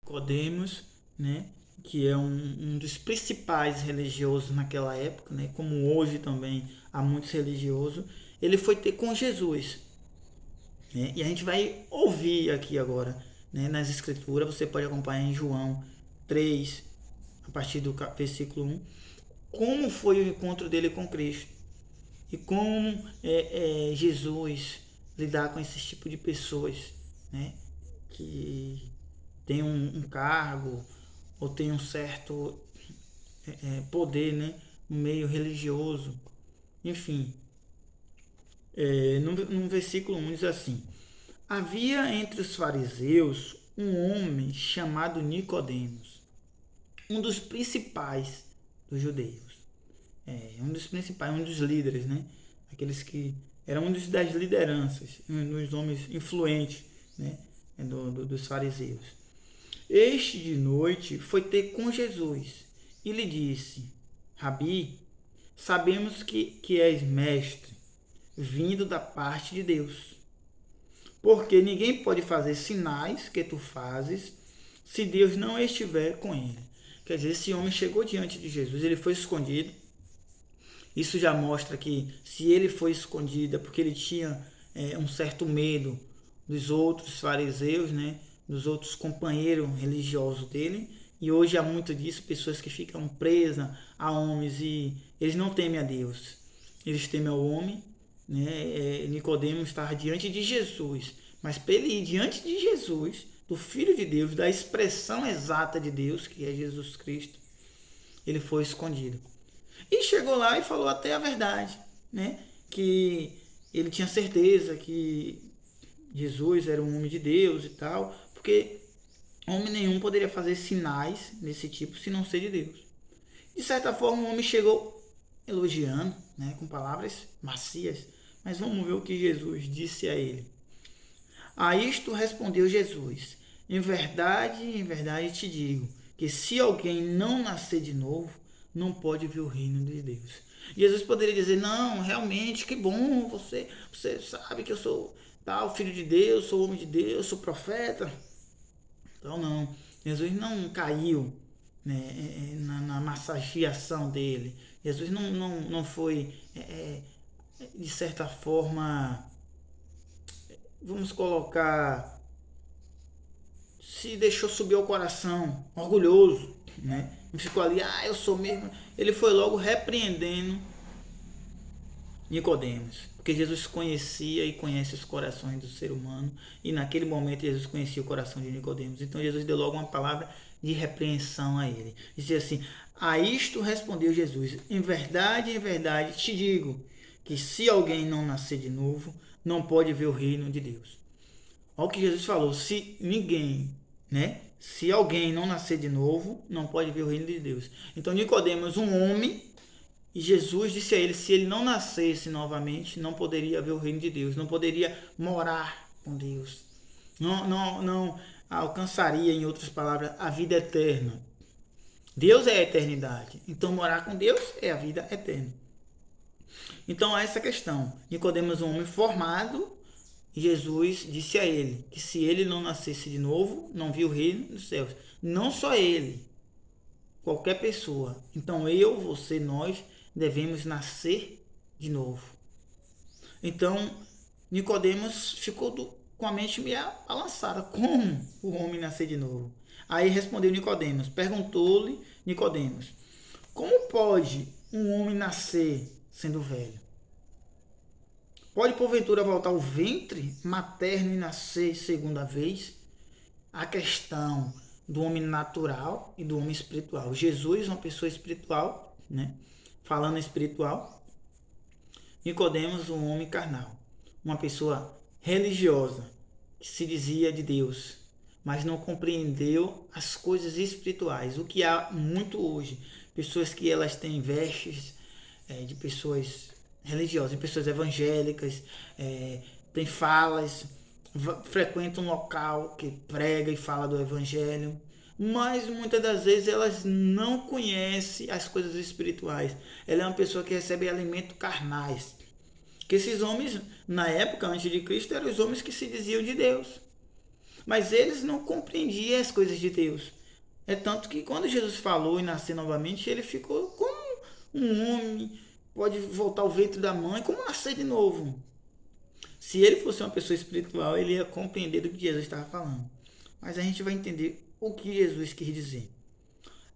Nicodemos, né, que é um dos principais religiosos naquela época, né, como hoje também há muitos religiosos, ele foi ter com Jesus, né, e a gente vai ouvir aqui agora, né, nas escrituras, você pode acompanhar em João 3, a partir do versículo 1, como foi o encontro dele com Cristo e como Jesus lidar com esse tipo de pessoas, né, que tem um cargo ou tem um certo poder, né, no meio religioso. Enfim, no versículo 1 diz assim: havia entre os fariseus um homem chamado Nicodemos, um dos principais dos judeus. Um dos principais, um dos líderes, né? Aqueles que eram um das lideranças, um dos homens influentes, né? Dos fariseus. Este de noite foi ter com Jesus e lhe disse: Rabi, sabemos que és mestre, vindo da parte de Deus. Porque ninguém pode fazer sinais que tu fazes se Deus não estiver com ele. Quer dizer, esse homem chegou diante de Jesus, ele foi escondido. Isso já mostra que se ele foi escondido é porque ele tinha um certo medo dos outros fariseus, né? Dos outros companheiros religiosos dele. E hoje há muito disso, pessoas que ficam presas a homens e eles não temem a Deus. Eles temem ao homem, né? Nicodemos estava diante de Jesus, mas para ele ir diante de Jesus, do Filho de Deus, da expressão exata de Deus, que é Jesus Cristo, ele foi escondido. E chegou lá e falou até a verdade, né? Que ele tinha certeza que Jesus era um homem de Deus e tal, porque homem nenhum poderia fazer sinais desse tipo se não ser de Deus. De certa forma, o homem chegou elogiando, né, com palavras macias, mas vamos ver o que Jesus disse a ele. A isto respondeu Jesus: em verdade te digo, que se alguém não nascer de novo, não pode ver o reino de Deus. Jesus poderia dizer: não, realmente, que bom, você sabe que eu sou tal, filho de Deus, sou homem de Deus, sou profeta. Então não, Jesus não caiu, né, na massageação dele. Jesus não foi, de certa forma, vamos colocar, se deixou subir ao coração, orgulhoso, né? Não ficou ali, eu sou mesmo. Ele foi logo repreendendo Nicodemos, porque Jesus conhecia e conhece os corações do ser humano, e naquele momento Jesus conhecia o coração de Nicodemos. Então Jesus deu logo uma palavra de repreensão a ele. Dizia assim: a isto respondeu Jesus: em verdade te digo, que se alguém não nascer de novo, não pode ver o reino de Deus. Olha o que Jesus falou: se ninguém, né? Se alguém não nascer de novo, não pode ver o reino de Deus. Então Nicodemos, um homem, e Jesus disse a ele: se ele não nascesse novamente, não poderia ver o reino de Deus, não poderia morar com Deus, não alcançaria, em outras palavras, a vida eterna. Deus é a eternidade, então morar com Deus é a vida eterna. Então há essa questão. Nicodemos, um homem formado, e Jesus disse a ele que se ele não nascesse de novo, não viu o reino dos céus. Não só ele, qualquer pessoa. Então eu, você, nós devemos nascer de novo. Então Nicodemos ficou com a mente meio balançada. Como o homem nascer de novo? Aí respondeu Nicodemos, perguntou-lhe Nicodemos: como pode um homem nascer sendo velho? Pode porventura voltar ao ventre materno e nascer segunda vez? A questão do homem natural e do homem espiritual. Jesus, uma pessoa espiritual, né? Falando espiritual. Nicodemos, um homem carnal, uma pessoa religiosa que se dizia de Deus, mas não compreendeu as coisas espirituais. O que há muito hoje, pessoas que elas têm vestes de pessoas religiosas, de pessoas evangélicas, têm falas, frequentam um local que prega e fala do evangelho, mas muitas das vezes elas não conhecem as coisas espirituais. Ela é uma pessoa que recebe alimentos carnais. Que esses homens, na época antes de Cristo, eram os homens que se diziam de Deus. mas eles não compreendiam as coisas de Deus. É tanto que quando Jesus falou em nascer novamente, ele ficou como um homem, pode voltar ao ventre da mãe, como nascer de novo. Se ele fosse uma pessoa espiritual, ele ia compreender do que Jesus estava falando. Mas a gente vai entender o que Jesus quis dizer.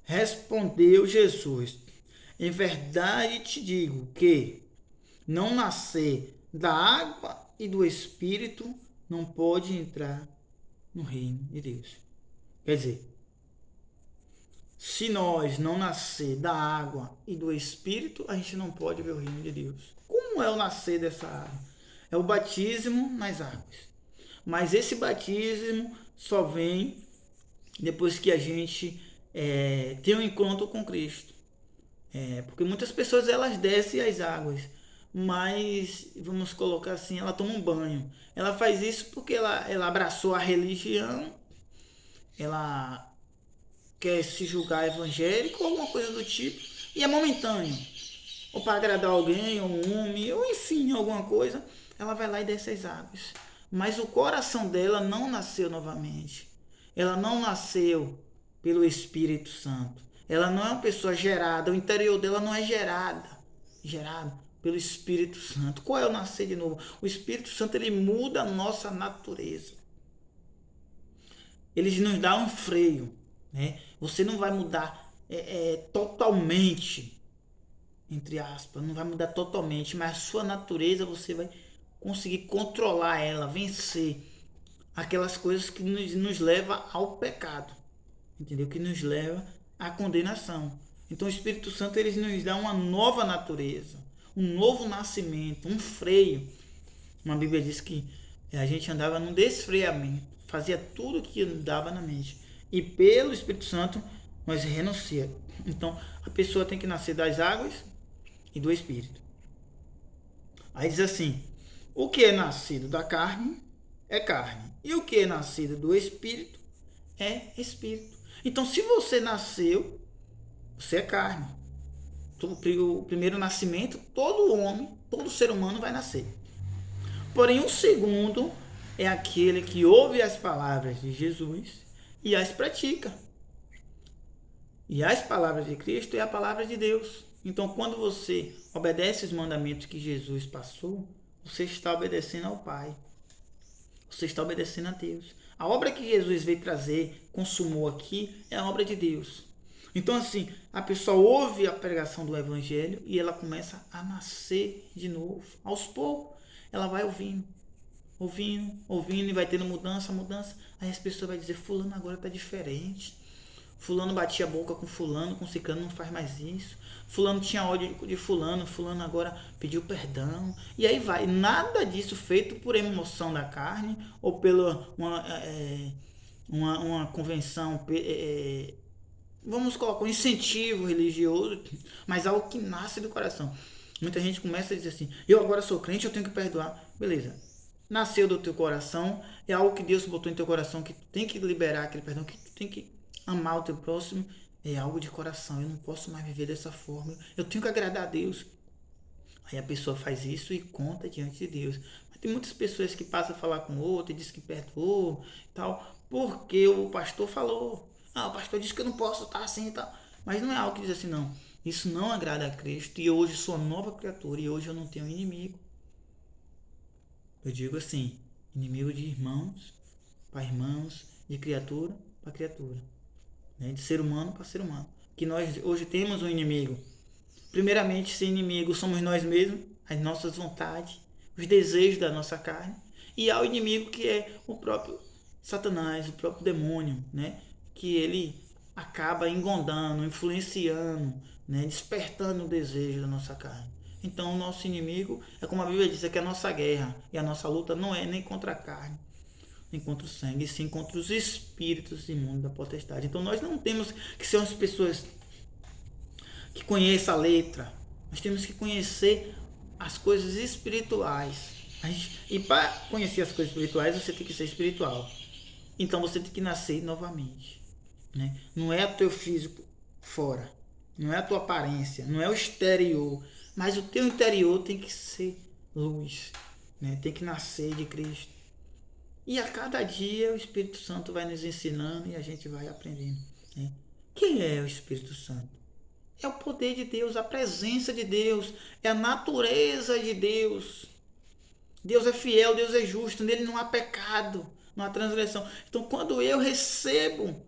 Respondeu Jesus: em verdade te digo que não nascer da água e do Espírito não pode entrar no reino de Deus. Quer dizer, se nós não nascer da água e do Espírito, a gente não pode ver o reino de Deus. Como é o nascer dessa água? É o batismo nas águas. Mas esse batismo só vem depois que a gente tem um encontro com Cristo. Porque muitas pessoas elas descem as águas, mas vamos colocar assim, ela toma um banho. Ela faz isso porque ela abraçou a religião, ela quer se julgar evangélico ou alguma coisa do tipo, e é momentâneo. Ou para agradar alguém, ou um homem, ou enfim, alguma coisa, ela vai lá e desce as águas. Mas o coração dela não nasceu novamente. Ela não nasceu pelo Espírito Santo. Ela não é uma pessoa gerada, o interior dela não é gerado pelo Espírito Santo. Qual é o nascer de novo? O Espírito Santo, ele muda a nossa natureza. Ele nos dá um freio, né? Você não vai mudar totalmente, entre aspas, não vai mudar totalmente, mas a sua natureza você vai conseguir controlar ela, vencer aquelas coisas que nos leva ao pecado, entendeu? Que nos leva à condenação. Então o Espírito Santo ele nos dá uma nova natureza, um novo nascimento, um freio. Uma Bíblia diz que a gente andava num desfreamento, fazia tudo que dava na mente. E pelo Espírito Santo nós renunciamos. Então a pessoa tem que nascer das águas e do Espírito. Aí diz assim: o que é nascido da carne é carne, e o que é nascido do Espírito é Espírito. Então se você nasceu, você é carne. O primeiro nascimento, todo homem, todo ser humano vai nascer. Porém, o segundo é aquele que ouve as palavras de Jesus e as pratica. E as palavras de Cristo é a palavra de Deus. Então, quando você obedece os mandamentos que Jesus passou, você está obedecendo ao Pai. Você está obedecendo a Deus. A obra que Jesus veio trazer, consumou aqui, é a obra de Deus. Então, assim, a pessoa ouve a pregação do Evangelho e ela começa a nascer de novo. Aos poucos, ela vai ouvindo, e vai tendo mudança. Aí as pessoas vão dizer: fulano agora está diferente. Fulano batia a boca com fulano, com ciclano não faz mais isso. Fulano tinha ódio de fulano agora pediu perdão. E aí vai. Nada disso feito por emoção da carne ou pela uma convenção, vamos colocar um incentivo religioso, mas algo que nasce do coração. Muita gente começa a dizer assim: eu agora sou crente, eu tenho que perdoar. Beleza. Nasceu do teu coração, é algo que Deus botou em teu coração, que tu tem que liberar aquele perdão, que tu tem que amar o teu próximo, é algo de coração. Eu não posso mais viver dessa forma, eu tenho que agradar a Deus. Aí a pessoa faz isso e conta diante de Deus. Mas tem muitas pessoas que passam a falar com o outro e diz que perdoou e tal, porque o pastor falou. O pastor disse que eu não posso estar assim e tal. Mas não é algo que diz assim: não, isso não agrada a Cristo e hoje sou nova criatura e hoje eu não tenho inimigo. Eu digo assim: inimigo de irmãos para irmãos, de criatura para criatura, né? De ser humano para ser humano. Que nós hoje temos um inimigo. Primeiramente, esse inimigo somos nós mesmos, as nossas vontades, os desejos da nossa carne. E há o inimigo que é o próprio Satanás, o próprio demônio, né? Que ele acaba engodando, influenciando, né? Despertando o desejo da nossa carne. Então o nosso inimigo é como a Bíblia diz, é que a nossa guerra e a nossa luta não é nem contra a carne, nem contra o sangue, sim contra os espíritos imundos da potestade. Então nós não temos que ser umas pessoas que conheçam a letra, nós temos que conhecer as coisas espirituais. E para conhecer as coisas espirituais, você tem que ser espiritual. Então você tem que nascer novamente, né? Não é o teu físico fora, não é a tua aparência, não é o exterior, mas o teu interior tem que ser luz, né? Tem que nascer de Cristo. E a cada dia o Espírito Santo vai nos ensinando e a gente vai aprendendo. Né? Quem é o Espírito Santo? É o poder de Deus, a presença de Deus, é a natureza de Deus. Deus é fiel, Deus é justo, nele não há pecado, não há transgressão. Então, quando eu recebo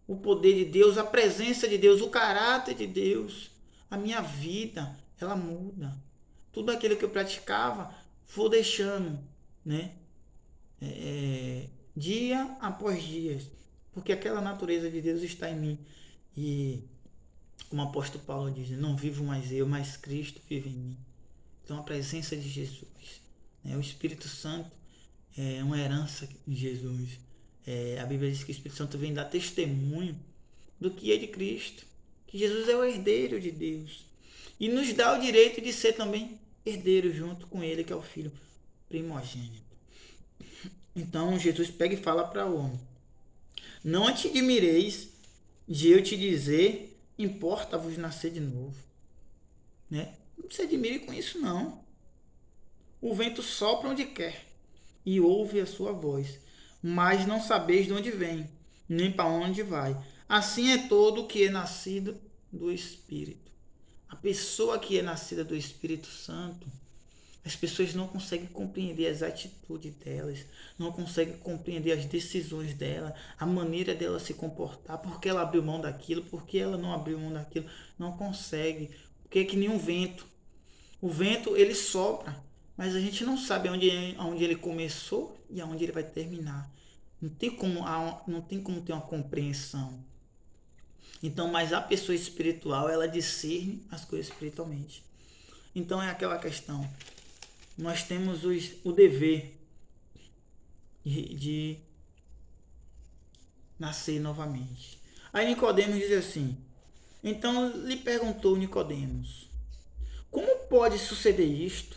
o poder de Deus, a presença de Deus, o caráter de Deus, a minha vida, ela muda. Tudo aquilo que eu praticava, vou deixando, né? Dia após dia, porque aquela natureza de Deus está em mim. E, como o apóstolo Paulo diz, não vivo mais eu, mas Cristo vive em mim. Então, a presença de Jesus, né? O Espírito Santo é uma herança de Jesus. A Bíblia diz que o Espírito Santo vem dar testemunho do que é de Cristo, que Jesus é o herdeiro de Deus e nos dá o direito de ser também herdeiro junto com ele, que é o Filho primogênito. Então Jesus pega e fala para o homem: não te admireis de eu te dizer, importa-vos nascer de novo. Né? Não se admire com isso, não. O vento sopra onde quer e ouve a sua voz, mas não sabeis de onde vem, nem para onde vai. Assim é todo o que é nascido do Espírito. A pessoa que é nascida do Espírito Santo, as pessoas não conseguem compreender as atitudes delas, não conseguem compreender as decisões dela, a maneira dela se comportar, porque ela abriu mão daquilo, porque ela não abriu mão daquilo, não consegue, porque é que nem um vento. O vento, ele sopra, mas a gente não sabe aonde ele começou e aonde ele vai terminar. Não tem como ter uma compreensão. Então, mas a pessoa espiritual, ela discerne as coisas espiritualmente. Então é aquela questão. Nós temos o dever de nascer novamente. Aí Nicodemos diz assim: então lhe perguntou Nicodemos: como pode suceder isto?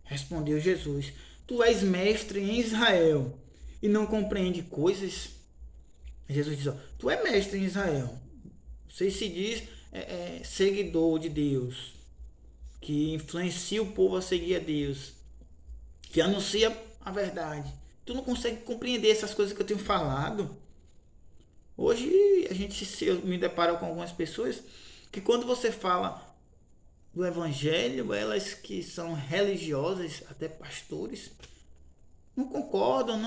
Respondeu Jesus: tu és mestre em Israel e não compreende coisas? Jesus diz: ó, tu é mestre em Israel. Você se diz seguidor de Deus, que influencia o povo a seguir a Deus, que anuncia a verdade. Tu não consegue compreender essas coisas que eu tenho falado? Hoje eu me deparo com algumas pessoas que, quando você fala do evangelho, elas que são religiosas, até pastores, não concordam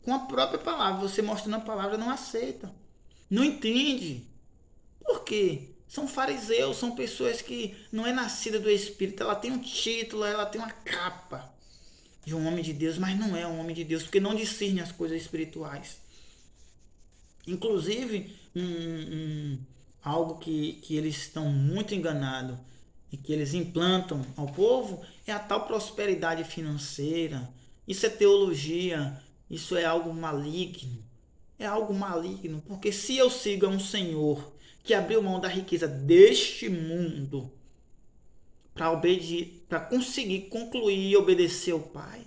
com a própria palavra. Você mostrando a palavra, não aceita, não entende. Por quê? São fariseus, são pessoas que não é nascida do Espírito. Ela tem um título, ela tem uma capa de um homem de Deus, mas não é um homem de Deus, porque não discerne as coisas espirituais. Inclusive, algo que eles estão muito enganados e que eles implantam ao povo é a tal prosperidade financeira. Isso é teologia, isso é algo maligno. É algo maligno, porque se eu sigo a um Senhor que abriu mão da riqueza deste mundo para conseguir concluir e obedecer ao Pai.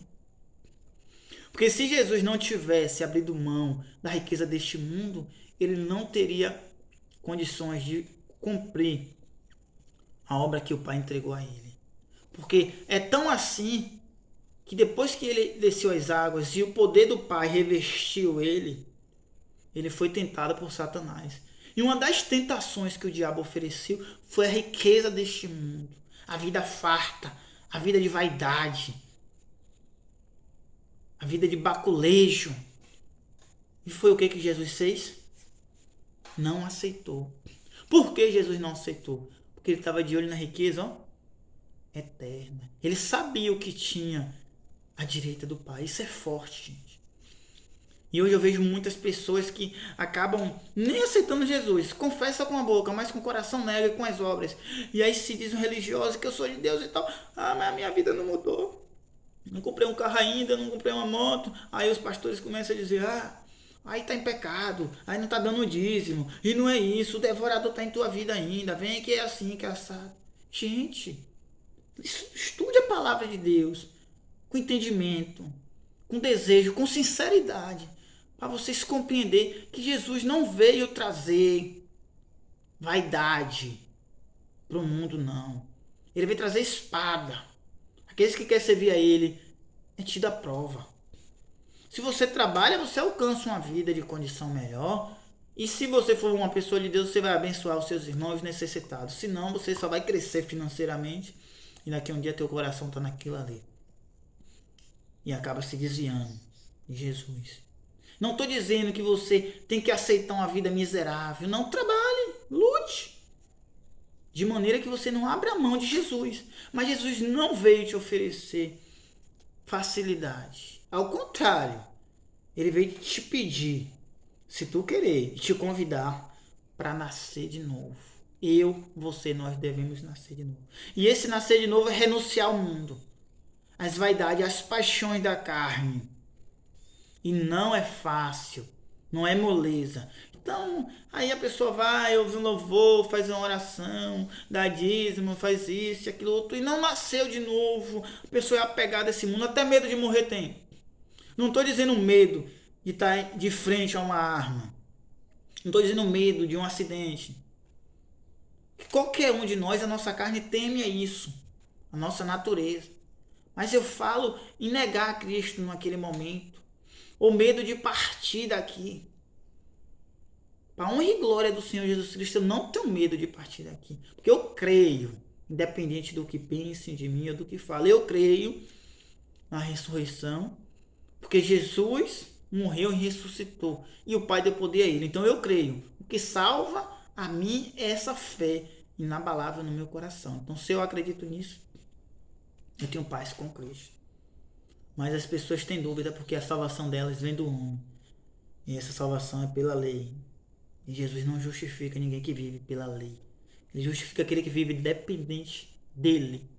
Porque se Jesus não tivesse abrido mão da riqueza deste mundo, ele não teria condições de cumprir a obra que o Pai entregou a ele. Porque é tão assim que depois que ele desceu as águas e o poder do Pai revestiu ele foi tentado por Satanás. E uma das tentações que o diabo ofereceu foi a riqueza deste mundo, a vida farta, a vida de vaidade, a vida de baculejo. E foi o que Jesus fez? Não aceitou. Por que Jesus não aceitou? Porque ele estava de olho na riqueza, eterna. Ele sabia o que tinha à direita do Pai. Isso é forte, gente. E hoje eu vejo muitas pessoas que acabam nem aceitando Jesus. Confessa com a boca, mas com o coração nega com as obras. E aí se diz um religioso que eu sou de Deus e tal. Ah, mas a minha vida não mudou. Não comprei um carro ainda, não comprei uma moto. Aí os pastores começam a dizer: aí tá em pecado, aí não tá dando dízimo. E não é isso, o devorador tá em tua vida ainda. Vem que é assim, que é assado. Gente, estude a palavra de Deus com entendimento, com desejo, com sinceridade, para vocês compreender que Jesus não veio trazer vaidade para o mundo, não. Ele veio trazer espada. Aqueles que querem servir a ele é tido à prova. Se você trabalha, você alcança uma vida de condição melhor. E se você for uma pessoa de Deus, você vai abençoar os seus irmãos necessitados. Senão, você só vai crescer financeiramente e daqui a um dia teu coração está naquilo ali. E acaba se desviando de Jesus. Não estou dizendo que você tem que aceitar uma vida miserável. Não, trabalhe, lute. De maneira que você não abra mão de Jesus. Mas Jesus não veio te oferecer facilidade. Ao contrário, ele veio te pedir, se tu querer, te convidar para nascer de novo. Você, nós devemos nascer de novo. E esse nascer de novo é renunciar ao mundo, às vaidades, às paixões da carne. E não é fácil, não é moleza. Então, aí a pessoa vai, ouve um louvor, faz uma oração, dá dízimo, faz isso, aquilo outro, e não nasceu de novo. A pessoa é apegada a esse mundo, até medo de morrer tem. Não estou dizendo medo de estar de frente a uma arma. Não estou dizendo medo de um acidente. Qualquer um de nós, a nossa carne teme a isso, a nossa natureza. Mas eu falo em negar Cristo naquele momento. Ou medo de partir daqui. Para a honra e glória do Senhor Jesus Cristo, eu não tenho medo de partir daqui. Porque eu creio, independente do que pensem de mim ou do que falem, eu creio na ressurreição. Porque Jesus morreu e ressuscitou. E o Pai deu poder a ele. Então eu creio. O que salva a mim é essa fé inabalável no meu coração. Então se eu acredito nisso, eu tenho paz com Cristo. Mas as pessoas têm dúvida porque a salvação delas vem do homem. E essa salvação é pela lei. E Jesus não justifica ninguém que vive pela lei. Ele justifica aquele que vive dependente dele.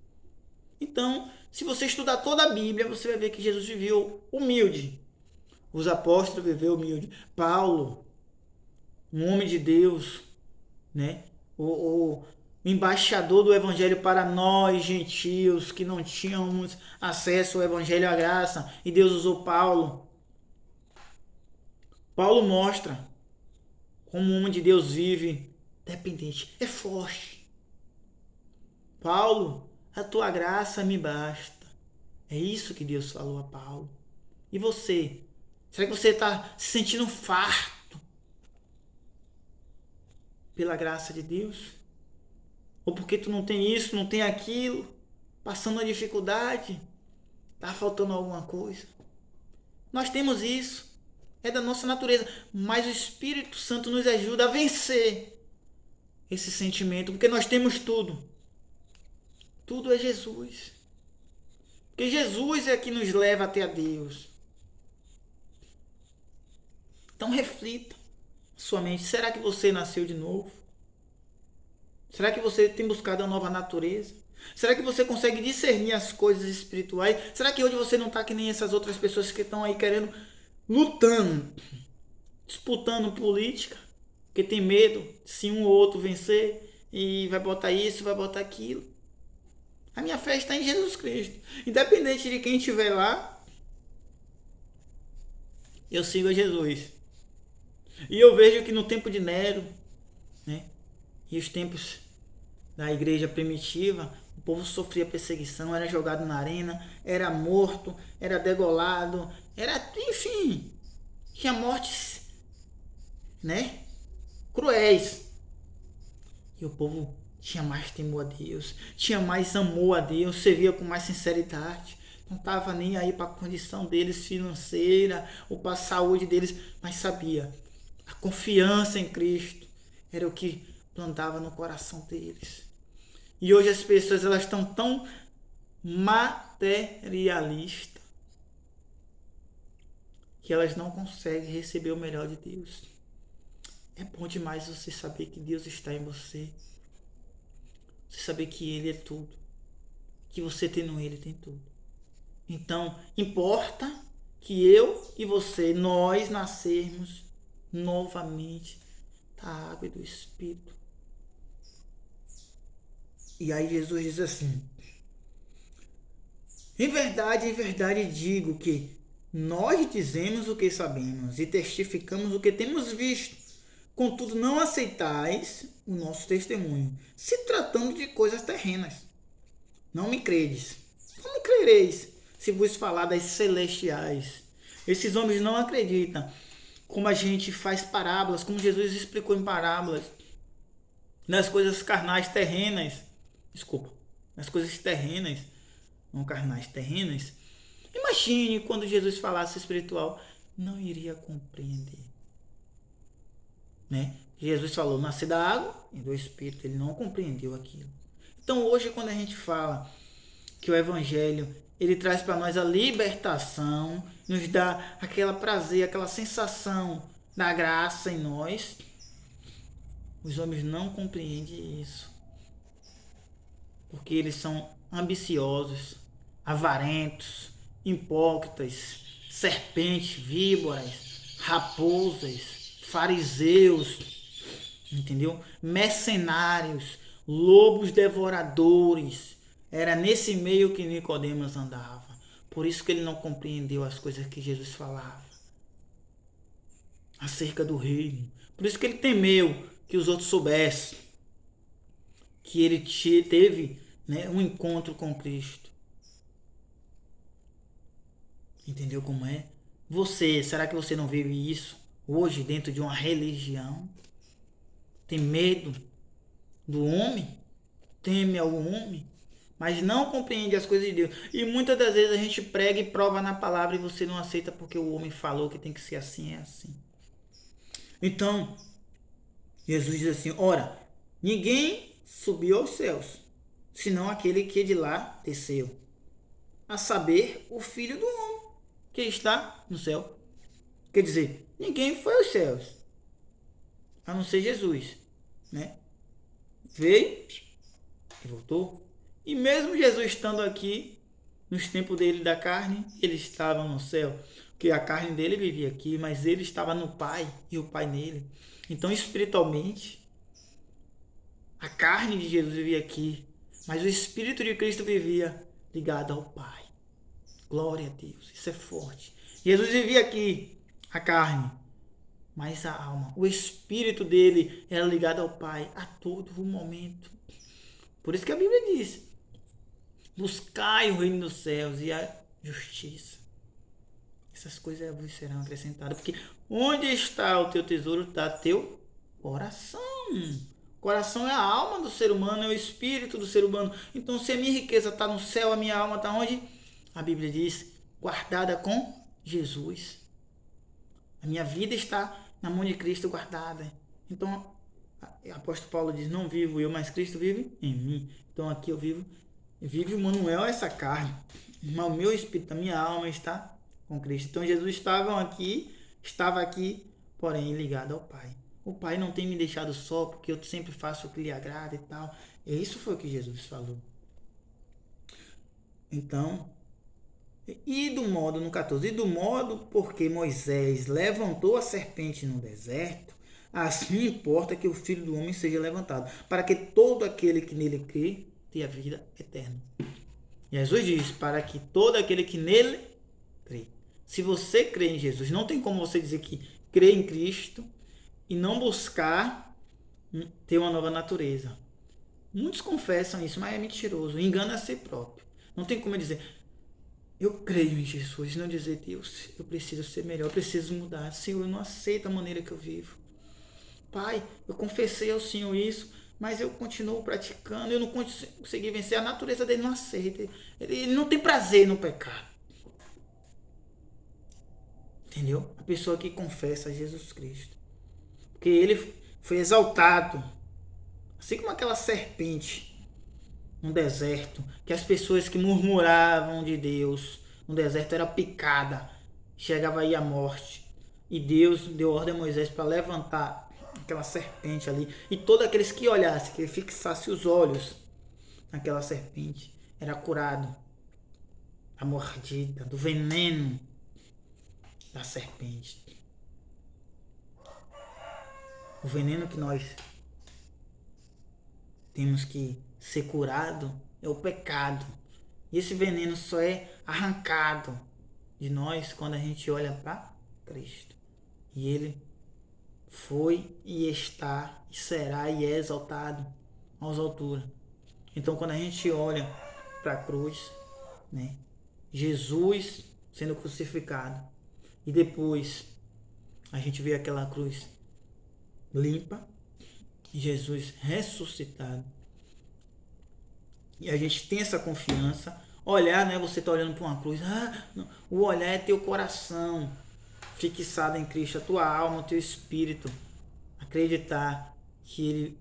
Então, se você estudar toda a Bíblia, você vai ver que Jesus viveu humilde. Os apóstolos viveram humilde. Paulo, um homem de Deus, né? O embaixador do Evangelho para nós, gentios, que não tínhamos acesso ao Evangelho à graça. E Deus usou Paulo. Paulo mostra como um homem de Deus vive dependente. É forte. Paulo, a tua graça me basta. É isso que Deus falou a Paulo. E você? Será que você está se sentindo farto pela graça de Deus? Ou porque tu não tem isso, não tem aquilo, passando uma dificuldade, está faltando alguma coisa? Nós temos isso, é da nossa natureza, mas o Espírito Santo nos ajuda a vencer esse sentimento, porque nós temos tudo. Tudo é Jesus. Porque Jesus é que nos leva até a Deus. Então reflita sua mente. Será que você nasceu de novo? Será que você tem buscado a nova natureza? Será que você consegue discernir as coisas espirituais? Será que hoje você não está que nem essas outras pessoas que estão aí querendo, lutando, disputando política, porque tem medo se um ou outro vencer e vai botar isso, vai botar aquilo? A minha fé está em Jesus Cristo. Independente de quem estiver lá, eu sigo a Jesus. E eu vejo que no tempo de Nero, né, e os tempos da igreja primitiva, o povo sofria perseguição, era jogado na arena, era morto, era degolado, enfim, tinha mortes, né, cruéis. E o povo tinha mais temor a Deus, tinha mais amor a Deus, servia com mais sinceridade. Não estava nem aí para a condição deles financeira ou para a saúde deles, mas sabia, a confiança em Cristo era o que plantava no coração deles. E hoje as pessoas elas estão tão materialistas que elas não conseguem receber o melhor de Deus. É bom demais você saber que Deus está em você. Você saber que Ele é tudo. Que você tendo Ele tem tudo. Então, importa que eu e você, nós nascermos novamente da água e do Espírito. E aí Jesus diz assim: em verdade digo que nós dizemos o que sabemos e testificamos o que temos visto. Contudo, não aceitais o nosso testemunho, se tratando de coisas terrenas. Não me credes. Como crereis se vos falar das celestiais? Esses homens não acreditam. Como a gente faz parábolas, como Jesus explicou em parábolas, nas coisas carnais terrenas, desculpa, nas coisas terrenas, não carnais, terrenas. Imagine quando Jesus falasse espiritual, não iria compreender, né? Jesus falou, nascer da água e do Espírito, ele não compreendeu aquilo. Então hoje quando a gente fala que o Evangelho ele traz para nós a libertação, nos dá aquele prazer, aquela sensação da graça em nós, os homens não compreendem isso, porque eles são ambiciosos, avarentos, hipócritas, serpentes, víboras, raposas, fariseus, entendeu? Mercenários, lobos devoradores. Era nesse meio que Nicodemos andava. Por isso que ele não compreendeu as coisas que Jesus falava acerca do reino. Por isso que ele temeu que os outros soubessem que ele teve, né, um encontro com Cristo. Entendeu como é? Você, será que você não vive isso hoje dentro de uma religião? Tem medo do homem? Teme ao homem? Mas não compreende as coisas de Deus. E muitas das vezes a gente prega e prova na palavra e você não aceita porque o homem falou que tem que ser assim, é assim. Então, Jesus diz assim, ora, ninguém subiu aos céus, senão aquele que de lá desceu, a saber, o Filho do Homem, que está no céu. Quer dizer, ninguém foi aos céus, a não ser Jesus, né? Veio e voltou. E mesmo Jesus estando aqui, nos tempos dele da carne, ele estava no céu. Porque a carne dele vivia aqui, mas ele estava no Pai e o Pai nele. Então, espiritualmente, a carne de Jesus vivia aqui, mas o Espírito de Cristo vivia ligado ao Pai. Glória a Deus, isso é forte. Jesus vivia aqui, a carne, mas a alma, o Espírito dele era ligado ao Pai a todo momento. Por isso que a Bíblia diz, buscai o reino dos céus e a justiça. Essas coisas vos serão acrescentadas. Porque onde está o teu tesouro, está teu coração. O coração é a alma do ser humano, é o espírito do ser humano. Então, se a minha riqueza está no céu, a minha alma está onde? A Bíblia diz, guardada com Jesus. A minha vida está na mão de Cristo guardada. Então, o apóstolo Paulo diz, não vivo eu, mas Cristo vive em mim. Então, aqui eu vivo. Vive o Manuel, essa carne. Mas o meu espírito, a minha alma está com Cristo. Então Jesus estava aqui, porém ligado ao Pai. O Pai não tem me deixado só porque eu sempre faço o que lhe agrada e tal. E isso foi o que Jesus falou. Então, no 14, e do modo porque Moisés levantou a serpente no deserto, assim importa que o Filho do Homem seja levantado, para que todo aquele que nele crê tenha vida eterna. Jesus diz, para que todo aquele que nele crê. Se você crê em Jesus, não tem como você dizer que crê em Cristo e não buscar ter uma nova natureza. Muitos confessam isso, mas é mentiroso, engana a si próprio. Não tem como dizer, eu creio em Jesus, não dizer, Deus, eu preciso ser melhor, eu preciso mudar. Senhor, eu não aceito a maneira que eu vivo. Pai, eu confessei ao Senhor isso, mas eu continuo praticando, eu não consegui vencer, a natureza dele não aceita. Ele não tem prazer no pecado. Entendeu? A pessoa que confessa a Jesus Cristo. Porque ele foi exaltado. Assim como aquela serpente no deserto, que as pessoas que murmuravam de Deus no deserto era picada, chegava aí a morte. E Deus deu ordem a Moisés para levantar aquela serpente ali. E todos aqueles que olhassem, que fixassem os olhos naquela serpente, era curado da mordida, do veneno da serpente. O veneno que nós temos que ser curado é o pecado. E esse veneno só é arrancado de nós quando a gente olha para Cristo. E ele foi e está e será e é exaltado às alturas. Então quando a gente olha para a cruz, né, Jesus sendo crucificado, E depois a gente vê aquela cruz limpa, Jesus ressuscitado. E a gente tem essa confiança. Olhar, né? Você está olhando para uma cruz. Não. O olhar é teu coração fixado em Cristo, a tua alma, o teu espírito. Acreditar que Ele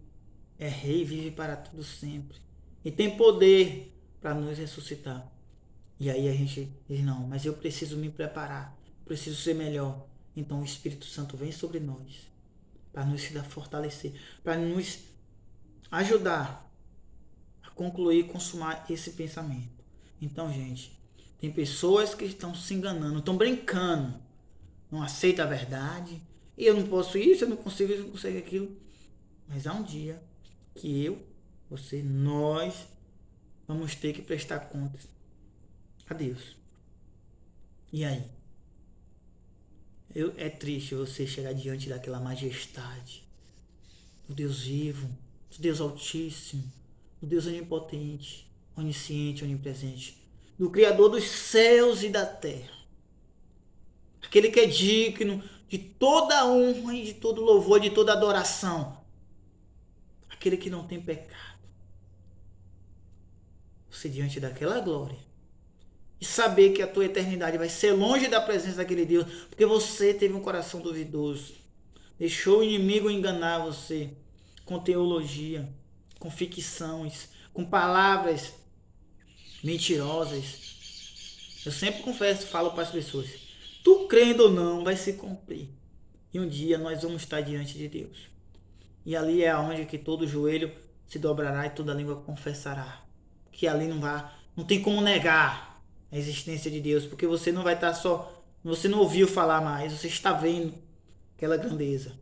é rei e vive para tudo sempre. E tem poder para nos ressuscitar. E aí a gente diz, não, mas eu preciso me preparar. Preciso ser melhor. Então o Espírito Santo vem sobre nós. Para nos fortalecer. Para nos ajudar a concluir e consumar esse pensamento. Então, gente, tem pessoas que estão se enganando, estão brincando. Não aceitam a verdade. E eu não posso isso, eu não consigo isso, eu não consigo aquilo. Mas há um dia que eu, você, nós vamos ter que prestar contas a Deus. E aí? É triste você chegar diante daquela majestade do Deus vivo, do Deus altíssimo, do Deus onipotente, onisciente, onipresente, do Criador dos céus e da terra. Aquele que é digno de toda honra e de todo louvor, de toda adoração. Aquele que não tem pecado. Você diante daquela glória. E saber que a tua eternidade vai ser longe da presença daquele Deus, porque você teve um coração duvidoso. Deixou o inimigo enganar você com teologia, com ficções, com palavras mentirosas. Eu sempre confesso, falo para as pessoas, tu crendo ou não, vai se cumprir. E um dia nós vamos estar diante de Deus. E ali é onde que todo joelho se dobrará e toda língua confessará. Que ali não tem como negar a existência de Deus, porque você não vai estar você não ouviu falar mais, você está vendo aquela grandeza.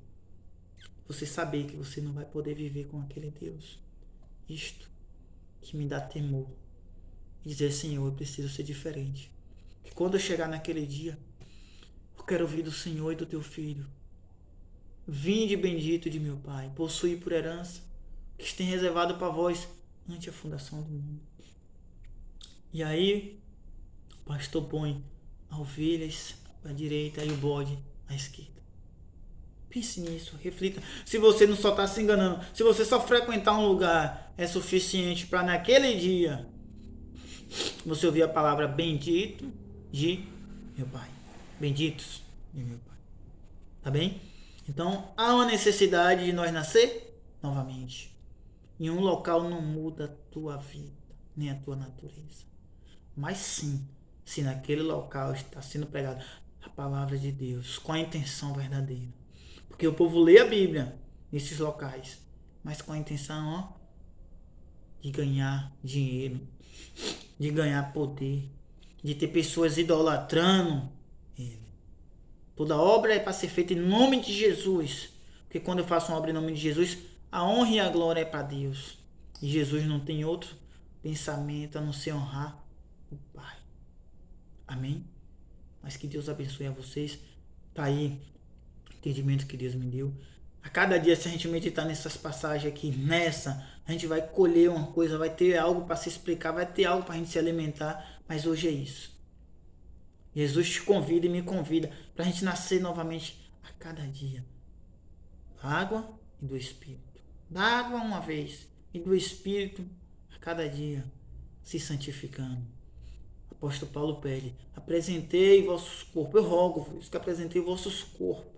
Você saber que você não vai poder viver com aquele Deus. Isto que me dá temor. E dizer, Senhor, eu preciso ser diferente. Que quando eu chegar naquele dia, eu quero ouvir do Senhor e do teu Filho. Vinde bendito de meu Pai, possui por herança o que tem reservado para vós ante a fundação do mundo. E aí, o pastor põe as ovelhas à direita e o bode à esquerda. Pense nisso, reflita. Se você não só está se enganando, se você só frequentar um lugar é suficiente para naquele dia você ouvir a palavra bendito de meu Pai. Benditos de meu Pai. Tá bem? Então, há uma necessidade de nós nascer novamente. Em um local não muda a tua vida, nem a tua natureza. Mas sim, se naquele local está sendo pregada a palavra de Deus, com a intenção verdadeira. Porque o povo lê a Bíblia nesses locais, mas com a intenção de ganhar dinheiro, de ganhar poder, de ter pessoas idolatrando Ele. Toda obra é para ser feita em nome de Jesus. Porque quando eu faço uma obra em nome de Jesus, a honra e a glória é para Deus. E Jesus não tem outro pensamento a não ser honrar o Pai. Amém? Mas que Deus abençoe a vocês. Tá aí o entendimento que Deus me deu. A cada dia, se a gente meditar nessas passagens aqui, a gente vai colher uma coisa, vai ter algo para se explicar, vai ter algo para a gente se alimentar. Mas hoje é isso. Jesus te convida e me convida para a gente nascer novamente a cada dia. Da água e do Espírito. Da água uma vez e do Espírito a cada dia, se santificando. O apóstolo Paulo pede, apresentei vossos corpos, eu rogo-vos que apresentei vossos corpos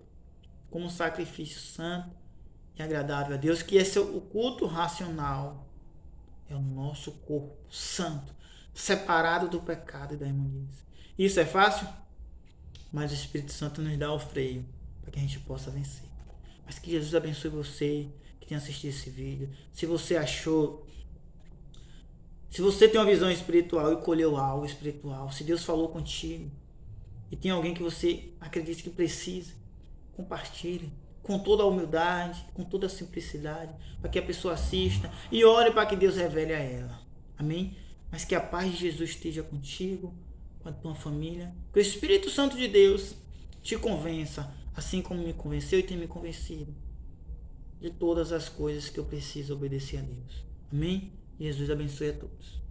como sacrifício santo e agradável a Deus, que esse é o culto racional. É o nosso corpo santo, separado do pecado e da imundícia. Isso é fácil? Mas o Espírito Santo nos dá o freio para que a gente possa vencer. Mas que Jesus abençoe você que tem assistido esse vídeo. Se você tem uma visão espiritual e colheu algo espiritual, se Deus falou contigo e tem alguém que você acredita que precisa, compartilhe com toda a humildade, com toda a simplicidade, para que a pessoa assista e ore para que Deus revele a ela. Amém? Mas que a paz de Jesus esteja contigo, com a tua família, que o Espírito Santo de Deus te convença, assim como me convenceu e tem me convencido, de todas as coisas que eu preciso obedecer a Deus. Amém? Jesus abençoe a todos.